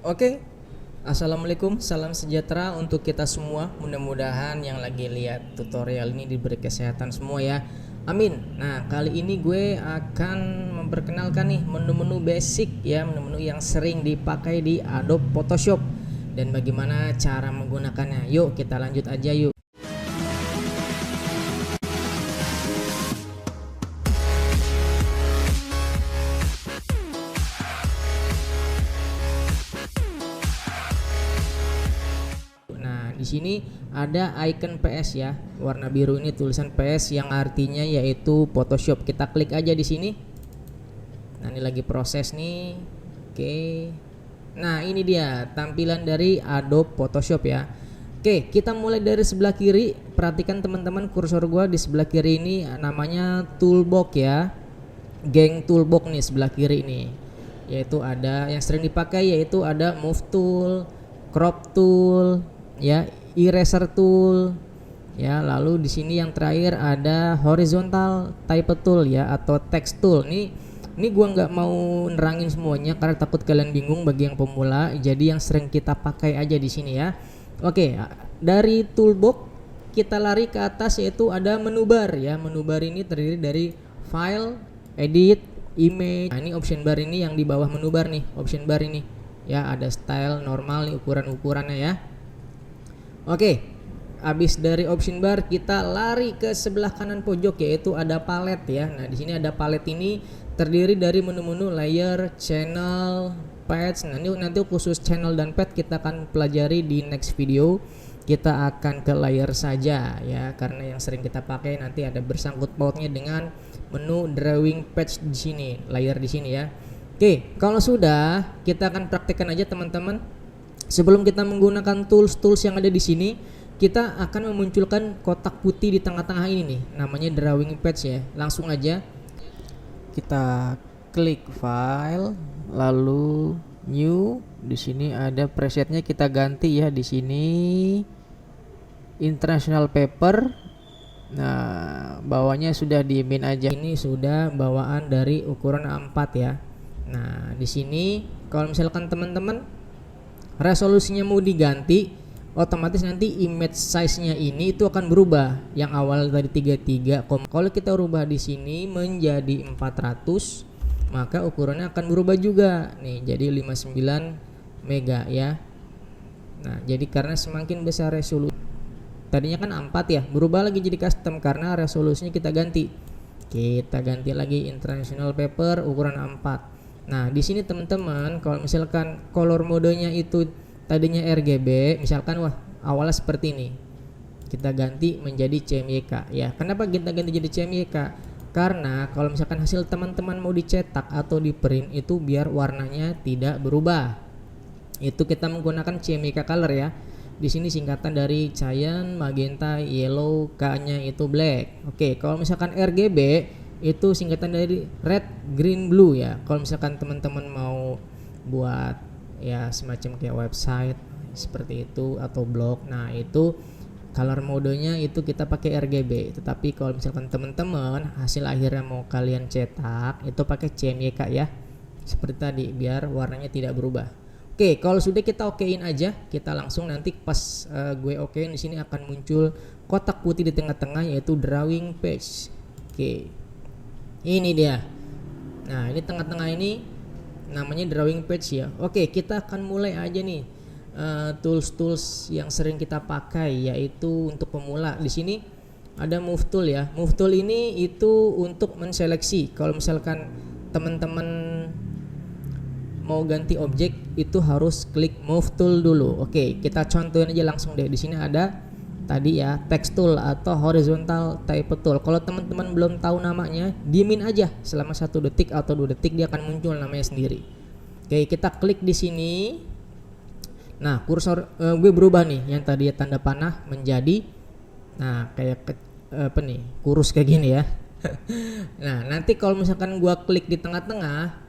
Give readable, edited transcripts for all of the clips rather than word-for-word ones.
Oke, assalamualaikum, salam sejahtera untuk kita semua. Mudah-mudahan yang lagi lihat tutorial ini diberi kesehatan semua ya. Amin. Nah, kali ini gue akan memperkenalkan nih menu-menu basic ya, menu-menu yang sering dipakai di Adobe Photoshop dan bagaimana cara menggunakannya. Yuk, kita lanjut aja yuk. Nah, di sini ada icon PS ya. Warna biru ini tulisan PS yang artinya yaitu Photoshop. Kita klik aja di sini. Nah, ini lagi proses nih. Oke. Nah, ini dia tampilan dari Adobe Photoshop ya. Oke, kita mulai dari sebelah kiri. Perhatikan teman-teman, kursor gua di sebelah kiri ini namanya toolbox ya. Geng toolbox nih sebelah kiri nih. Yaitu ada yang sering dipakai yaitu ada move tool, crop tool, ya, eraser tool, ya. Lalu di sini yang terakhir ada horizontal type tool ya atau text tool. Ini gua nggak mau nerangin semuanya karena takut kalian bingung bagi yang pemula. Jadi yang sering kita pakai aja di sini ya. Oke, dari toolbox kita lari ke atas yaitu ada menu bar ya. Menu bar ini terdiri dari file, edit, image. Nah, ini option bar ini yang di bawah menu bar nih, option bar ini. Ya, ada style, normal nih ukuran-ukurannya ya. Oke, habis dari option bar kita lari ke sebelah kanan pojok yaitu ada palet ya. Nah, di sini ada palet ini terdiri dari menu-menu layer, channel, patch. Nah, ini nanti khusus channel dan patch kita akan pelajari di next video. Kita akan ke layer saja ya karena yang sering kita pakai nanti ada bersangkut pautnya dengan menu drawing patch di sini, layer di sini ya. Oke, kalau sudah kita akan praktekkan aja teman-teman. Sebelum kita menggunakan tools-tools yang ada di sini, kita akan memunculkan kotak putih di tengah-tengah ini nih, namanya drawing patch ya. Langsung aja kita klik file, lalu new. Di sini ada presetnya, kita ganti ya di sini international paper. Nah, bawahnya sudah diemin aja. Ini sudah bawaan dari ukuran A4 ya. Nah, di sini kalau misalkan teman-teman resolusinya mau diganti, otomatis nanti image size-nya ini itu akan berubah. Yang awal tadi 33, kalau kita rubah di sini menjadi 400, maka ukurannya akan berubah juga. Nih, jadi 59 mega ya. Nah, jadi karena semakin besar resolusi, tadinya kan 4 ya, berubah lagi jadi custom karena resolusinya kita ganti. Kita ganti lagi international paper ukuran A4. Nah, di sini teman-teman, kalau misalkan color modenya itu tadinya RGB, misalkan wah, awalnya seperti ini. Kita ganti menjadi CMYK ya. Kenapa kita ganti jadi CMYK? Karena kalau misalkan hasil teman-teman mau dicetak atau di print itu biar warnanya tidak berubah. Itu kita menggunakan CMYK color ya. Di sini singkatan dari cyan, magenta, yellow, K-nya itu black. Oke, kalau misalkan RGB itu singkatan dari red, green, blue ya. Kalau misalkan teman-teman mau buat ya semacam kayak website seperti itu atau blog, nah itu color modenya itu kita pakai RGB. Tetapi kalau misalkan teman-teman hasil akhirnya mau kalian cetak itu pakai CMYK ya, seperti tadi biar warnanya tidak berubah. Oke, kalau sudah kita okein aja, kita langsung nanti pas gue okein di sini akan muncul kotak putih di tengah-tengah yaitu drawing page. Oke, ini dia. Nah, ini tengah-tengah ini namanya drawing page ya. Oke, kita akan mulai aja nih tools-tools yang sering kita pakai yaitu untuk pemula. Di sini ada move tool ya. Move tool ini itu untuk menseleksi. Kalau misalkan teman-teman mau ganti objek itu harus klik move tool dulu. Oke, kita contohin aja langsung deh. Di sini ada tadi ya text tool atau horizontal type tool. Kalau teman-teman belum tahu namanya, diemin aja selama 1 detik atau 2 detik dia akan muncul namanya sendiri. Oke, kita klik di sini. Nah, kursor gue berubah nih, yang tadi tanda panah menjadi nah kayak apa nih, kurus kayak gini ya. Nah, nanti kalau misalkan gua klik di tengah-tengah,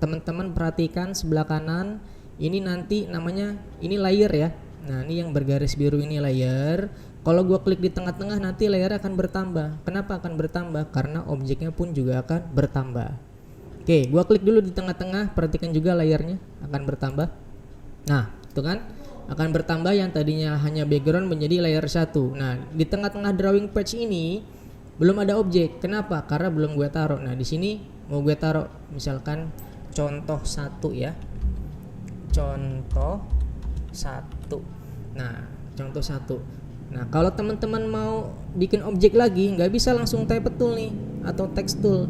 teman-teman perhatikan sebelah kanan ini nanti namanya ini layer ya. Nah, ini yang bergaris biru ini layer. Kalau gua klik di tengah-tengah nanti layer akan bertambah. Kenapa akan bertambah? Karena objeknya pun juga akan bertambah. Oke, gua klik dulu di tengah-tengah, perhatikan juga layernya akan bertambah. Nah, itu kan akan bertambah yang tadinya hanya background menjadi layer 1. Nah, di tengah-tengah drawing page ini belum ada objek. Kenapa? Karena belum gue taruh. Nah, di sini mau gue taruh misalkan contoh 1 ya. Contoh 1. Nah, contoh 1. Nah, kalau teman-teman mau bikin objek lagi, nggak bisa langsung type tool nih atau text tool.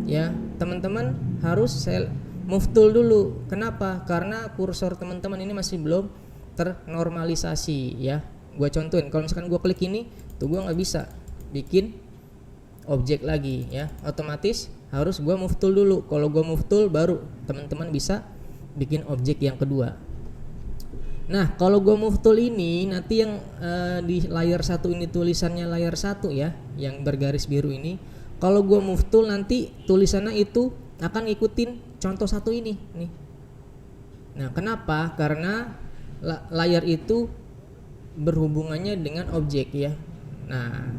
Ya, teman-teman harus move tool dulu. Kenapa? Karena kursor teman-teman ini masih belum ternormalisasi ya. Gua contohin, kalau misalkan gua klik ini, tuh gua nggak bisa bikin objek lagi ya. Otomatis harus gua move tool dulu. Kalau gua move tool baru teman-teman bisa bikin objek yang kedua. Nah, kalau gua move tool ini nanti yang di layer 1 ini tulisannya layer 1 ya, yang bergaris biru ini. Kalau gua move tool nanti tulisannya itu akan ikutin contoh 1 ini nih. Nah, kenapa? Karena layer itu berhubungannya dengan objek ya. Nah,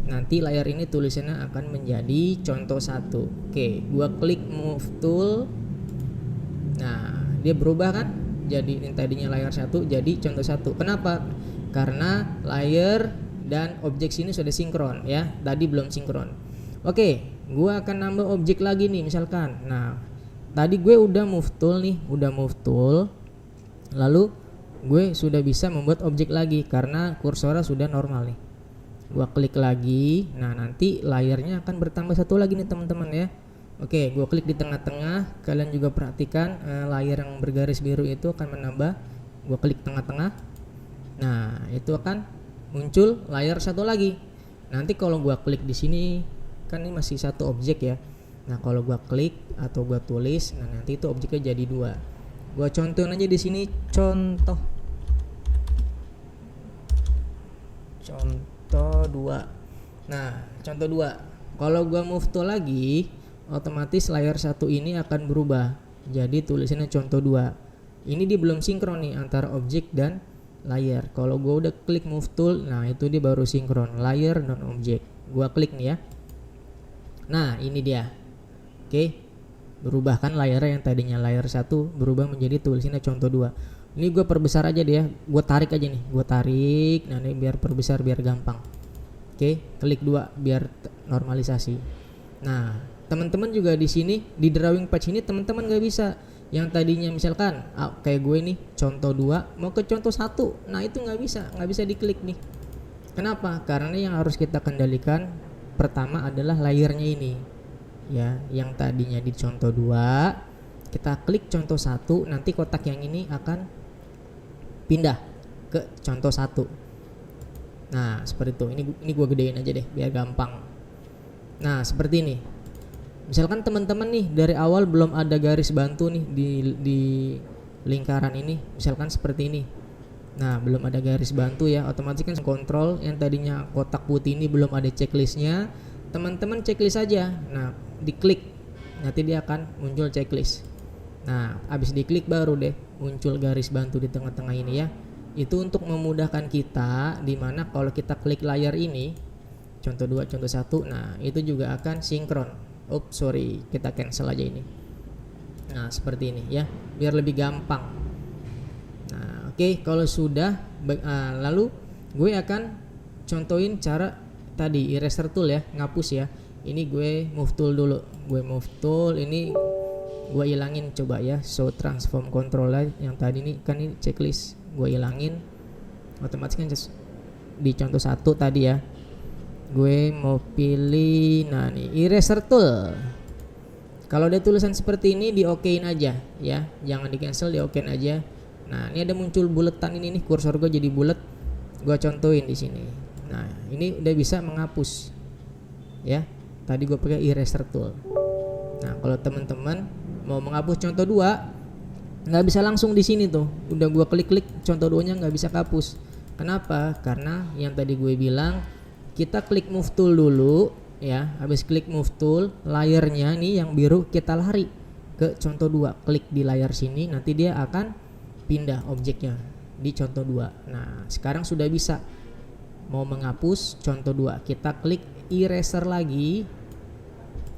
nanti layar ini tulisannya akan menjadi contoh 1. Oke, gua klik move tool. Nah, dia berubah kan? Jadi yang tadinya layar 1 jadi contoh 1. Kenapa? Karena layer dan objek sini sudah sinkron ya. Tadi belum sinkron. Oke, gua akan nambah objek lagi nih misalkan. Nah, tadi gue udah move tool nih, udah move tool. Lalu gue sudah bisa membuat objek lagi karena kursornya sudah normal nih. Gua klik lagi. Nah, nanti layarnya akan bertambah 1 lagi nih teman-teman ya. Oke, gua klik di tengah-tengah. Kalian juga perhatikan layar yang bergaris biru itu akan menambah. Gua klik tengah-tengah. Nah, itu akan muncul layar 1 lagi. Nanti kalau gua klik di sini kan ini masih 1 objek ya. Nah, kalau gua klik atau gua tulis, nah nanti itu objeknya jadi 2. Gua contohin aja di sini contoh 2. Nah, contoh 2. Kalau gua move tool lagi, otomatis layar 1 ini akan berubah. Jadi tulisannya contoh 2. Ini dia belum sinkron nih antara objek dan layar. Kalau gua udah klik move tool, nah itu dia baru sinkron layer non objek. Gua klik nih ya. Nah, ini dia. Oke. Berubah kan layarnya yang tadinya layar 1 berubah menjadi tulisannya contoh 2. Ini gue perbesar aja deh ya. Gue tarik aja nih. Gue tarik. Nah, ini biar perbesar biar gampang. Oke, klik 2 biar normalisasi. Nah, teman-teman juga di sini di drawing page ini teman-teman nggak bisa yang tadinya misalkan kayak gue nih contoh 2 mau ke contoh 1. Nah, itu nggak bisa diklik nih. Kenapa? Karena yang harus kita kendalikan pertama adalah layernya ini. Ya, yang tadinya di contoh 2 kita klik contoh 1, nanti kotak yang ini akan pindah ke contoh 1. Nah, seperti itu. Ini gue gedein aja deh biar gampang. Nah, seperti ini. Misalkan teman-teman nih dari awal belum ada garis bantu nih di lingkaran ini, misalkan seperti ini. Nah, belum ada garis bantu ya, otomatis kan kontrol yang tadinya kotak putih ini belum ada checklistnya. Teman-teman checklist aja. Nah, diklik. Nanti dia akan muncul checklist. Nah, habis diklik baru deh muncul garis bantu di tengah-tengah ini ya. Itu untuk memudahkan kita dimana kalau kita klik layar ini contoh 2, contoh 1, nah itu juga akan sinkron. Kita cancel aja ini. Nah, seperti ini ya, biar lebih gampang. Nah, oke, kalau sudah lalu gue akan contohin cara tadi eraser tool ya, ngapus ya. Ini gue move tool dulu. Gue move tool ini gue ilangin coba ya, show transform control yang tadi ini kan ini checklist. Gue ilangin. Otomatis kan di contoh 1 tadi ya. Gue mau pilih nah nih eraser tool. Kalau ada tulisan seperti ini di okein aja ya, jangan di cancel, di okein aja. Nah, ini ada muncul buletan ini nih, kursor gue jadi bulat. Gue contohin di sini. Nah, ini udah bisa menghapus ya. Tadi gue pakai eraser tool. Nah, kalau teman-teman mau menghapus contoh 2 nggak bisa langsung di sini tuh. Udah gue klik-klik contoh 2-nya nggak bisa hapus. Kenapa? Karena yang tadi gue bilang kita klik move tool dulu ya. Habis klik move tool, layarnya nih yang biru kita lari ke contoh 2. Klik di layar sini, nanti dia akan pindah objeknya di contoh 2. Nah, sekarang sudah bisa. Mau menghapus contoh 2, kita klik eraser lagi.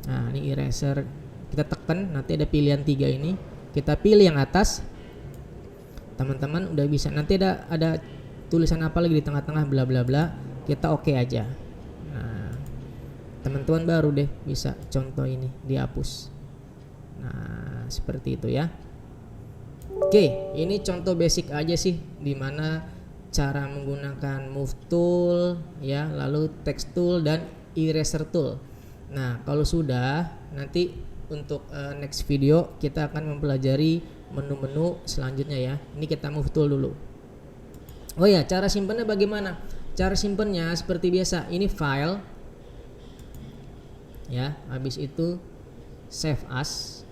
Nah, ini eraser. Kita tekan, nanti ada pilihan 3 ini. Kita pilih yang atas. teman-teman udah bisa. Nanti ada tulisan apa lagi di tengah-tengah bla bla bla, kita oke aja. Nah, teman-teman baru deh bisa contoh ini dihapus. Nah, seperti itu ya. Oke, ini contoh basic aja sih dimana cara menggunakan move tool ya, lalu text tool dan eraser tool. Nah, kalau sudah, nanti untuk next video kita akan mempelajari menu-menu selanjutnya ya. Ini kita move tool dulu. Oh ya, cara simpannya bagaimana? Cara simpannya seperti biasa. Ini file ya, habis itu save as.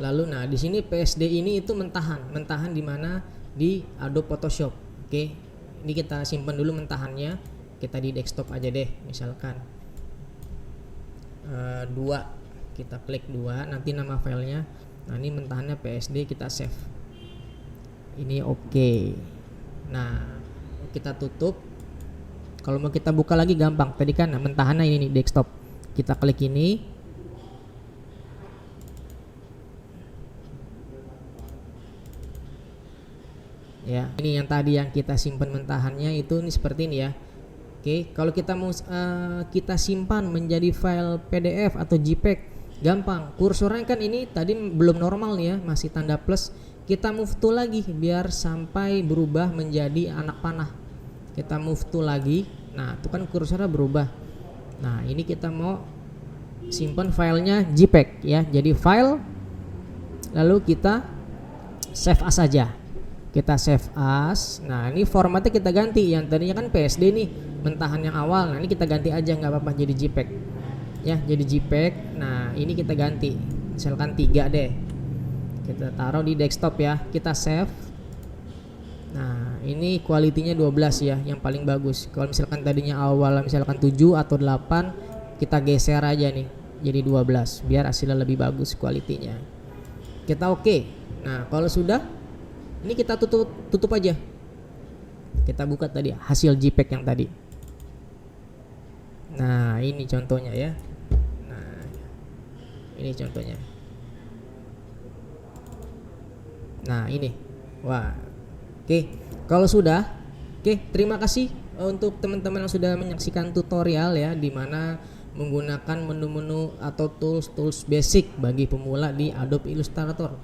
Lalu nah di sini PSD ini itu mentahan di mana di Adobe Photoshop. Oke, ini kita simpan dulu mentahannya. Kita di desktop aja deh, misalkan 2, kita klik 2, nanti nama filenya. Nah ini mentahannya PSD, kita save. Ini oke. Nah kita tutup. Kalau mau kita buka lagi gampang. Tadi kan mentahannya ini nih, desktop. Kita klik ini. Ya, ini yang tadi yang kita simpan mentahannya itu ini seperti ini ya. Oke, kalau kita mau kita simpan menjadi file PDF atau JPEG, gampang. Kursornya kan ini tadi belum normal nih ya, masih tanda plus. Kita move tool lagi biar sampai berubah menjadi anak panah. Kita move tool lagi. Nah, itu kan kursornya berubah. Nah, ini kita mau simpan filenya JPEG ya. Jadi file, lalu kita save as saja. Kita save as. Nah ini formatnya kita ganti. Yang tadinya kan PSD nih, mentahan yang awal. Nah ini kita ganti aja, nggak apa-apa, jadi JPEG ya, jadi JPEG. Nah ini kita ganti, misalkan 3 deh, kita taruh di desktop ya. Kita save. Nah ini kualitinya 12 ya, yang paling bagus. Kalau misalkan tadinya awal misalkan 7 atau 8, kita geser aja nih jadi 12 biar hasilnya lebih bagus kualitinya. Kita oke. Nah kalau sudah, ini kita tutup aja. Kita buka tadi hasil JPEG yang tadi. Nah ini contohnya ya. Nah ini contohnya. Nah ini, wah, oke. Kalau sudah, oke, terima kasih untuk teman-teman yang sudah menyaksikan tutorial ya, dimana menggunakan menu-menu atau tools basic bagi pemula di Adobe Illustrator.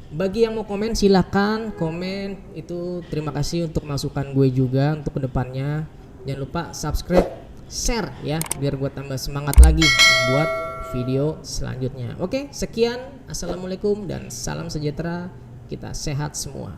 Bagi yang mau komen silahkan komen. Itu terima kasih untuk masukan gue juga untuk kedepannya. Jangan lupa subscribe, share ya, biar gue tambah semangat lagi buat video selanjutnya. Oke, sekian, assalamualaikum dan salam sejahtera. Kita sehat semua.